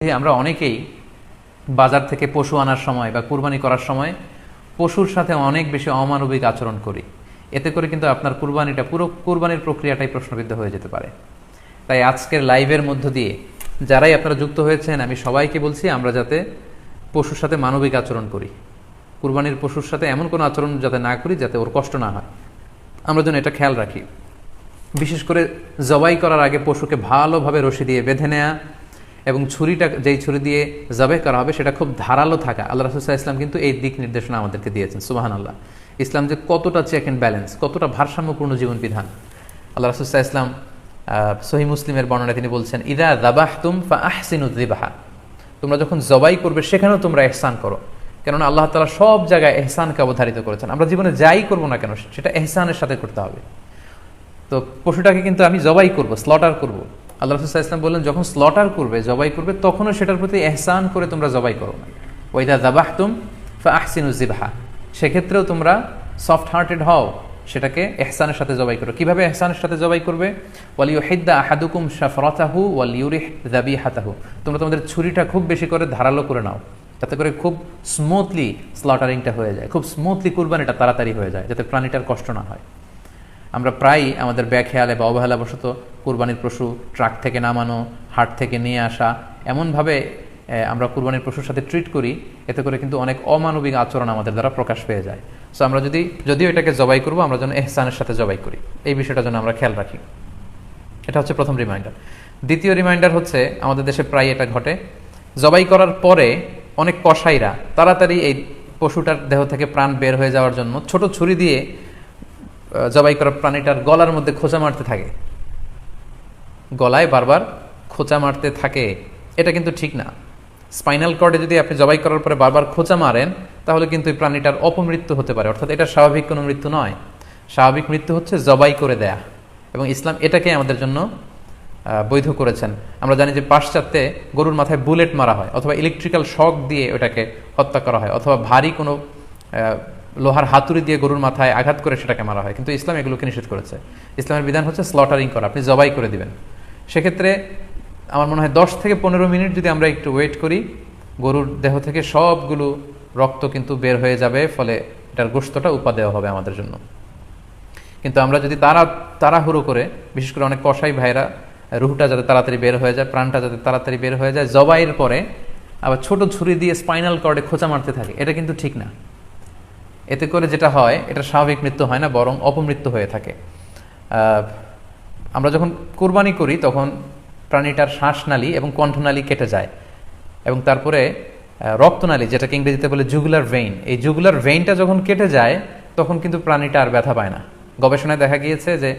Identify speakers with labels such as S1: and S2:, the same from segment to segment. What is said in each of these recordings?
S1: আমরা অনেকেই বাজার থেকে পশু আনার সময় বা কুরবানি করার সময় পশুর সাথে অনেক বেশি অমানবিক আচরণ করি। এতে করে কিন্তু আপনার কুরবানিটা, পুরো কুরবানির প্রক্রিয়াটাই প্রশ্নবিদ্ধ হয়ে যেতে পারে। তাই আজকের লাইভের মধ্য দিয়ে যারাই আপনারা যুক্ত হয়েছেন, আমি সবাইকে বলছি আমরা যাতে পশুর সাথে মানবিক আচরণ করি, কুরবানির পশুর সাথে এমন কোনো আচরণ যাতে না করি যাতে ওর কষ্ট না হয়, আমরা যেন এটা খেয়াল রাখি। বিশেষ করে জবাই করার আগে পশুকে ভালোভাবে রশি দিয়ে বেঁধে নেওয়া এবং ছুরিটা, যেই ছুরি দিয়ে জবাই করা হবে সেটা খুব ধারালো থাকা। আল্লাহ রাসূল সাল্লাল্লাহু আলাইহি ওয়াসাল্লাম কিন্তু এই দিক নির্দেশনা আমাদেরকে দিয়েছেন। সুবহানাল্লাহ, ইসলাম যে কতটা চেক অ্যান্ড ব্যালেন্স, কতটা ভারসাম্যপূর্ণ জীবন বিধান। আল্লাহ রাসূল সাল্লাল্লাহু আলাইহি ওয়াসাল্লাম সহিহ মুসলিমের বর্ণনায় তিনি বলছেন, ইদা যাবাহতুম ফাআহসিনুয যিবহা, তোমরা যখন জবাই করবে সেখানেও তোমরা ইহসান করো। কেননা আল্লাহ তাআলা সব জায়গায় ইহসানকে অবধারিত করেছেন। আমরা জীবনে যাই করবো না কেন সেটা ইহসানের সাথে করতে হবে। তো পশুটাকে কিন্তু আমি জবাই করব, স্লটার করব, আল্লাহ রাসূল সাল্লাল্লাহু আলাইহি ওয়াসাল্লাম বললেন যখন স্লটার করবে, জবাই করবে, তখনও সেটার প্রতি ইহসান করে তোমরা জবাই করো না। ওয়াইদা যাবাহতুম ফাআহসিনুয যিবহা, সেক্ষেত্রেও তোমরা সফট হার্টেড হও, সেটাকে ইহসানের সাথে জবাই করো। কিভাবে ইহসানের সাথে জবাই করবে? ওয়ালিউহিদ্দা আহাদুকুম শাফরাতাহু ওয়ালিউরিহ যাবিহাতাহু, তোমরা তোমাদের ছুরিটা খুব বেশি করে ধারালো করে নাও, যাতে করে খুব স্মুথলি স্লটারিংটা হয়ে যায়, খুব স্মুথলি কুরবানিটা তাড়াতাড়ি হয়ে যায়, যাতে প্রাণীটার কষ্ট না হয়। আমরা প্রায়ই আমাদের ব্যাখেয়ালে বা অবহেলাবশত কুরবানির পশু ট্রাক থেকে নামানো, হাট থেকে নিয়ে আসা, এমনভাবে আমরা কুরবানির পশুর সাথে ট্রিট করি, এতে করে কিন্তু অনেক অমানবিক আচরণ আমাদের দ্বারা প্রকাশ পেয়ে যায়। সো আমরা যদিও এটাকে জবাই করবো, আমরা যেন ইহসানের সাথে জবাই করি, এই বিষয়টা যেন আমরা খেয়াল রাখি। এটা হচ্ছে প্রথম রিমাইন্ডার। দ্বিতীয় রিমাইন্ডার হচ্ছে, আমাদের দেশে প্রায় এটা ঘটে, জবাই করার পরে অনেক কসাইরা তাড়াতাড়ি এই পশুটার দেহ থেকে প্রাণ বের হয়ে যাওয়ার জন্য ছোট ছুরি দিয়ে জবাই করা প্রাণীটার গলার মধ্যে খোঁচা মারতে থাকে, গলায় বারবার খোঁচা মারতে থাকে। এটা কিন্তু ঠিক না। স্পাইনাল কর্ডে যদি আপনি জবাই করার পরে বারবার খোঁচা মারেন, তাহলে কিন্তু এই প্রাণীটার অপমৃত্যু হতে পারে, অর্থাৎ এটা স্বাভাবিক কোনো মৃত্যু নয়। স্বাভাবিক মৃত্যু হচ্ছে জবাই করে দেয়া, এবং ইসলাম এটাকে আমাদের জন্য বৈধ করেছেন। আমরা জানি যে পাশ্চাত্যে গরুর মাথায় বুলেট মারা হয়, অথবা ইলেকট্রিক্যাল শক দিয়ে ওটাকে হত্যা করা হয়, অথবা ভারী কোনো লোহার হাতুড়ি দিয়ে গরুর মাথায় আঘাত করে সেটাকে মারা হয়। কিন্তু ইসলাম এগুলোকে নিষেধ করেছে। ইসলামের বিধান হচ্ছে স্লটারিং করা, আপনি জবাই করে দিবেন। সেক্ষেত্রে আমার মনে হয় 10 থেকে 15 মিনিট যদি আমরা একটু ওয়েট করি, গরুর দেহ থেকে সবগুলো রক্ত কিন্তু বের হয়ে যাবে, ফলে এটার গোশতটা উপাদেয় হবে আমাদের জন্য। কিন্তু আমরা যদি তাড়াহুড়ো করে, বিশেষ করে অনেক কসাই ভাইরা রুহটা যাতে তাড়াতাড়ি বের হয়ে যায়, প্রাণটা যাতে তাড়াতাড়ি বের হয়ে যায়, জবাইয়ের পরে আবার ছোট ছুরি দিয়ে স্পাইনাল কর্ডে খোঁচা মারতে থাকে, এটা কিন্তু ঠিক না। এতে করে যেটা হয়, এটা স্বাভাবিক মৃত্যু হয় না, বরং অপমৃত্যু হয়ে থাকে। আমরা যখন কুরবানি করি তখন প্রাণীটার শ্বাসনালী এবং কণ্ঠনালী কেটে যায়, এবং তারপরে রক্তনালী, যেটাকে ইংরেজিতে বলে জুগুলার ভেইন, এই জুগুলার ভেইনটা যখন কেটে যায় তখন কিন্তু প্রাণীটা আর ব্যথা পায় না। গবেষণায় দেখা গিয়েছে যে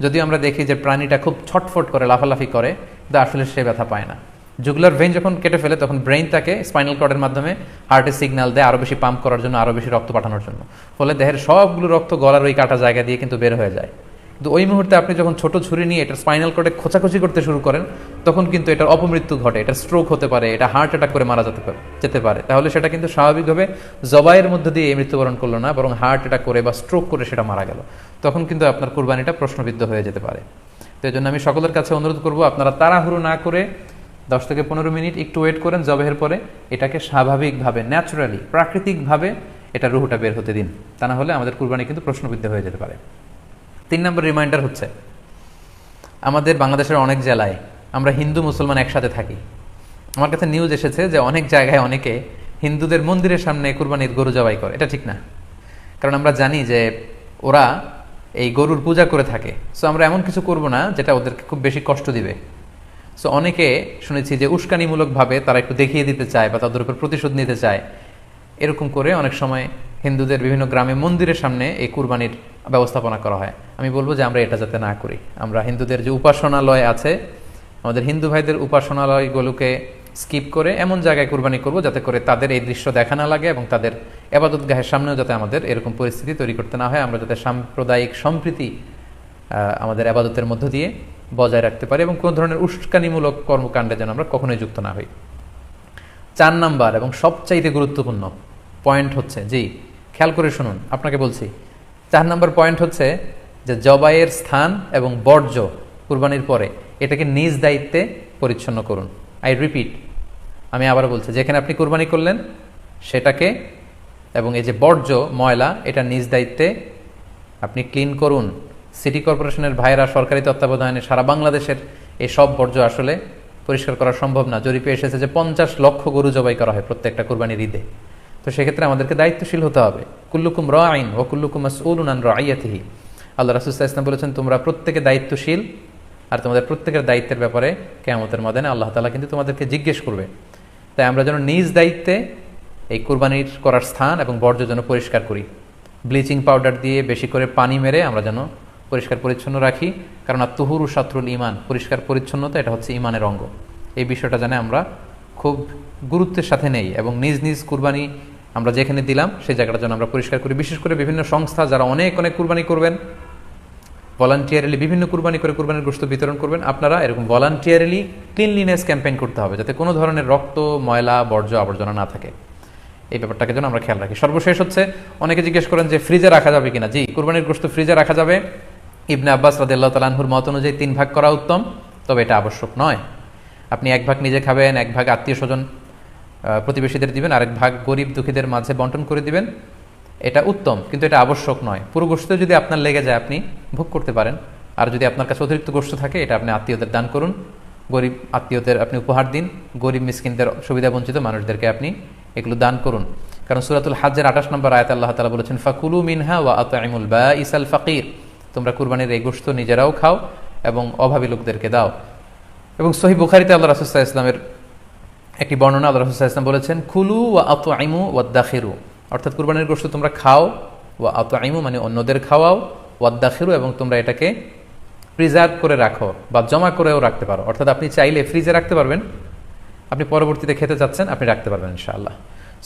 S1: যদিও আমরা দেখি যে প্রাণীটা খুব ছটফট করে, লাফালাফি করে, কিন্তু আসলে সে ব্যথা পায় না। জুগুলার ভেইন যখন কেটে ফেলে তখন ব্রেইন তাকে স্পাইনাল কর্ডের মাধ্যমে হার্টে সিগন্যাল দেয় আরও বেশি পাম্প করার জন্য, আরও বেশি রক্ত পাঠানোর জন্য। ফলে দেহের সবগুলো রক্ত গলার ওই কাটা জায়গা দিয়ে কিন্তু বের হয়ে যায়। কিন্তু ওই মুহূর্তে আপনি যখন ছোট ছুরি নিয়ে এটার স্পাইনাল কর্ডে খোঁচাখুচি করতে শুরু করেন, তখন কিন্তু এটার অপমৃত্যু ঘটে, এটা স্ট্রোক হতে পারে, এটা হার্ট অ্যাটাক করে মারা যেতে পারে। তাহলে সেটা কিন্তু স্বাভাবিকভাবে জবাইয়ের মধ্যে দিয়ে মৃত্যুবরণ করলো না, বরং হার্ট অ্যাটাক করে বা স্ট্রোক করে সেটা মারা গেল। তখন কিন্তু আপনার কুরবানিটা প্রশ্নবিদ্ধ হয়ে যেতে পারে। তো এই জন্য আমি সকলের কাছে অনুরোধ করবো, আপনারা তাড়াহুড়ো না করে 10 থেকে 15 মিনিট একটু ওয়েট করেন, জবাইয়ের পরে এটাকে স্বাভাবিকভাবে, ন্যাচারালি, প্রাকৃতিকভাবে এটা রুহটা বের হতে দিন। তা না হলে আমাদের কুরবানি কিন্তু প্রশ্নবিদ্ধ হয়ে যেতে পারে। 3 নম্বর রিমাইন্ডার হচ্ছে, আমাদের বাংলাদেশের অনেক জেলায় আমরা হিন্দু মুসলমান একসাথে থাকি। আমার কাছে নিউজ এসেছে যে অনেক জায়গায় অনেকে হিন্দুদের মন্দিরের সামনে কুরবানির গরু জবাই করে। এটা ঠিক না, কারণ আমরা জানি যে ওরা এই গরুর পূজা করে থাকে। সো আমরা এমন কিছু করব না যেটা ওদেরকে খুব বেশি কষ্ট দিবে। সো অনেকে শুনেছি যে উস্কানিমূলকভাবে তারা একটু দেখিয়ে দিতে চায় বা তাদের উপর প্রতিশোধ নিতে চায়। এরকম করে অনেক সময় হিন্দুদের বিভিন্ন গ্রামে মন্দিরের সামনে এই কুরবানির ব্যবস্থাপনা করা হয়। আমি বলবো যে আমরা এটা যাতে না করি। আমরা হিন্দুদের যে উপাসনালয় আছে, আমাদের হিন্দু ভাইদের উপাসনালয়গুলোকে স্কিপ করে এমন জায়গায় কুরবানি করব যাতে করে তাদের এই দৃশ্য দেখা না লাগে, এবং তাদের এবাদতগাহের সামনেও যাতে আমাদের এরকম পরিস্থিতি তৈরি করতে না হয়। আমরা যাতে সাম্প্রদায়িক সম্প্রীতি আমাদের এবাদতের মধ্য দিয়ে বজায় রাখতে পারি, এবং কোনো ধরনের উস্কানিমূলক কর্মকাণ্ডে যেন আমরা কখনোই যুক্ত না হই। 4 নাম্বার এবং সবচাইতে গুরুত্বপূর্ণ পয়েন্ট হচ্ছে, জি খেয়াল করে শুনুন, আপনাকে বলছি, 4 নাম্বার পয়েন্ট হচ্ছে যে জবাইয়ের স্থান এবং বর্জ্য কুরবানির পরে এটাকে নিজ দায়িত্বে পরিচ্ছন্ন করুন। আই রিপিট, আমি আবার বলছি, যেখানে আপনি কুরবানি করলেন সেটাকে এবং এই যে বর্জ্য ময়লা এটা নিজ দায়িত্বে আপনি ক্লিন করুন। সিটি কর্পোরেশনের ভাইরা সরকারি তত্ত্বাবধানে সারা বাংলাদেশের এই সব বর্জ্য আসলে পরিষ্কার করা সম্ভব না। জরিপে এসেছে যে 50 লক্ষ গরু জবাই করা হয় প্রত্যেকটা কুরবানির ঈদে। তো সেক্ষেত্রে আমাদেরকে দায়িত্বশীল হতে হবে। কুল্লুকুম রাঈন ওয়া কুল্লুকুম মাসউলুন আন রাইয়াতিহি। আল্লাহ রাসূল সাল্লাল্লাহু আলাইহি ওয়াসাল্লাম বলেছেন, তোমরা প্রত্যেকে দায়িত্বশীল, আর তোমাদের প্রত্যেকের দায়িত্বের ব্যাপারে কিয়ামতের ময়দানে আল্লাহ তাআলা কিন্তু তোমাদেরকে জিজ্ঞেস করবে। তাই আমরা যেন নিজ দায়িত্বে এই কুরবানির করার স্থান এবং বর্জ্য যেন পরিষ্কার করি। ব্লিচিং পাউডার দিয়ে বেশি করে পানি মেরে আমরা যেন পরিষ্কার পরিচ্ছন্ন রাখি, কারণ আত-তুহুরু শাতরুল ঈমান, পরিষ্কার পরিচ্ছন্নতা এটা হচ্ছে ঈমানের অঙ্গ। এই বিষয়টা জানে আমরা খুব গুরুত্বের সাথে নেই এবং নিজ নিজ কুরবানি আমরা যেখানে দিলাম সেই জায়গাটা যেন আমরা পরিষ্কার করি। বিশেষ করে বিভিন্ন সংস্থা যারা অনেক অনেক কুরবানি করবেন, ভলান্টিয়ারলি বিভিন্ন কুরবানি করে কুরবানির গোশত বিতরণ করবেন, আপনারা এরকম ভলান্টিয়ারলি ক্লিনলিনেস ক্যাম্পেইন করতে হবে, যাতে কোনো ধরনের রক্ত, ময়লা, বর্জ্য, আবর্জনা না থাকে। এই ব্যাপারটাকে যেন আমরা খেয়াল রাখি। সর্বশেষ হচ্ছে, অনেকে জিজ্ঞেস করেন যে ফ্রিজে রাখা যাবে কিনা। জি, কুরবানির গোশত ফ্রিজে রাখা যাবে। ইবনে আব্বাস রাদিয়াল্লাহু তাআলা আনহুর মত অনুযায়ী 3 ভাগ করা উত্তম, তবে এটা আবশ্যক নয়। আপনি 1 ভাগ নিজে খাবেন, 1 ভাগ আত্মীয় স্বজন প্রতিবেশীদের দিবেন, আরেক ভাগ গরিব দুঃখীদের মাঝে বন্টন করে দিবেন, এটা উত্তম, কিন্তু এটা আবশ্যক নয়। পুরো গোশত যদি আপনার লেগে যায় আপনি ভোগ করতে পারেন, আর যদি আপনার কাছে অতিরিক্ত গোশত থাকে এটা আপনি আত্মীয়দের দান করুন, গরিব আত্মীয়দের আপনি উপহার দিন, গরিব মিসকিনদের, সুবিধা বঞ্চিত মানুষদেরকে আপনি এগুলো দান করুন। কারণ সূরাতুল হজ্জের 28 নম্বর আয়াতে আল্লাহ তাআলা বলেছেন, ফাকুলু মিনহা ওয়া আত'ইমুল বাঈসাল ফাকির, তোমরা কুরবানির এই গোশত নিজেরাও খাও এবং অভাবী লোকদেরকে দাও। এবং সহিহ বুখারীতে আল্লাহ রাসূল সাল্লাল্লাহু আলাইহি ওয়াসাল্লামের একটি বর্ণনা, আল্লাহ রাসূল সাল্লাল্লাহু আলাইহি ওয়াসাল্লাম বলেছেন, কুলু ওয়া আত'ইমু ওয়াদাখিরু, অর্থাৎ কুরবানির গোশত তোমরা খাও, ওয়া আত'ইমু মানে অন্যদের খাওয়াও, ওয়াদাখিরু এবং তোমরা এটাকে প্রিজার্ভ করে রাখো বা জমা করেও রাখতে পারো। অর্থাৎ আপনি চাইলে ফ্রিজে রাখতে পারবেন, আপনি পরবর্তীতে খেতে চাচ্ছেন আপনি রাখতে পারবেন ইনশাআল্লাহ।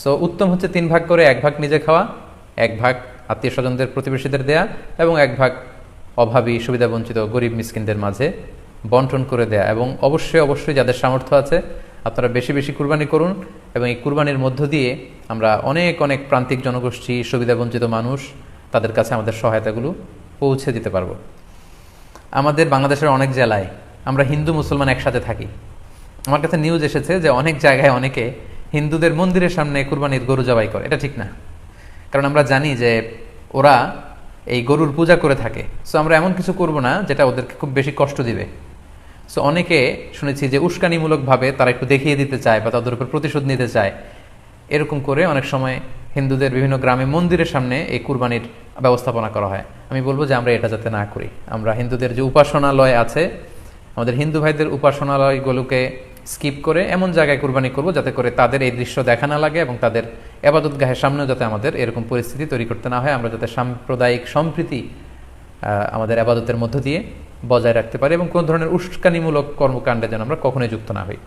S1: সো উত্তম হচ্ছে 3 ভাগ করে 1 ভাগ নিজে খাওয়া, 1 ভাগ আত্মীয় স্বজনদের, প্রতিবেশীদের দেয়া এবং 1 ভাগ অভাবী, সুবিধা বঞ্চিত গরিব মিসকিনদের মাঝে বন্টন করে দেয়া। এবং অবশ্যই অবশ্যই যাদের সামর্থ্য আছে আপনারা বেশি বেশি কুরবানি করুন, এবং এই কুরবানির মধ্য দিয়ে আমরা অনেক অনেক প্রান্তিক জনগোষ্ঠী, সুবিধা বঞ্চিত মানুষ, তাদের কাছে আমাদের সহায়তাগুলো পৌঁছে দিতে পারবো। আমাদের বাংলাদেশের অনেক জেলায় আমরা হিন্দু মুসলমান একসাথে থাকি। আমার কাছে নিউজ এসেছে যে অনেক জায়গায় অনেকে হিন্দুদের মন্দিরের সামনে কুরবানির গরু জবাই করে। এটা ঠিক না, কারণ আমরা জানি যে ওরা এই গরুর পূজা করে থাকে। সো আমরা এমন কিছু করব না যেটা ওদেরকে খুব বেশি কষ্ট দিবে। সো অনেকে শুনেছি যে উস্কানিমূলকভাবে তারা একটু দেখিয়ে দিতে চায় বা তাদের উপর প্রতিশোধ নিতে চায়, এরকম করে অনেক সময় হিন্দুদের বিভিন্ন গ্রামে মন্দিরের সামনে এই কুরবানির ব্যবস্থাপনা করা হয়। আমি বলবো যে আমরা এটা যাতে না করি। আমরা হিন্দুদের যে উপাসনালয় আছে, আমাদের হিন্দু ভাইদের উপাসনালয়গুলোকে স্কিপ করে এমন জায়গায় কুরবানি করব যাতে করে তাদের এই দৃশ্য দেখা না লাগে এবং তাদের ইবাদতগাহের সামনেও যাতে আমাদের এরকম পরিস্থিতি তৈরি করতে না হয়। আমরা যাতে সাম্প্রদায়িক সম্প্রীতি আমাদের ইবাদতের মধ্য দিয়ে বজায় রাখতে পারি এবং কোনো ধরনের উস্কানিমূলক কর্মকাণ্ডে যেন আমরা কখনোই যুক্ত না হই।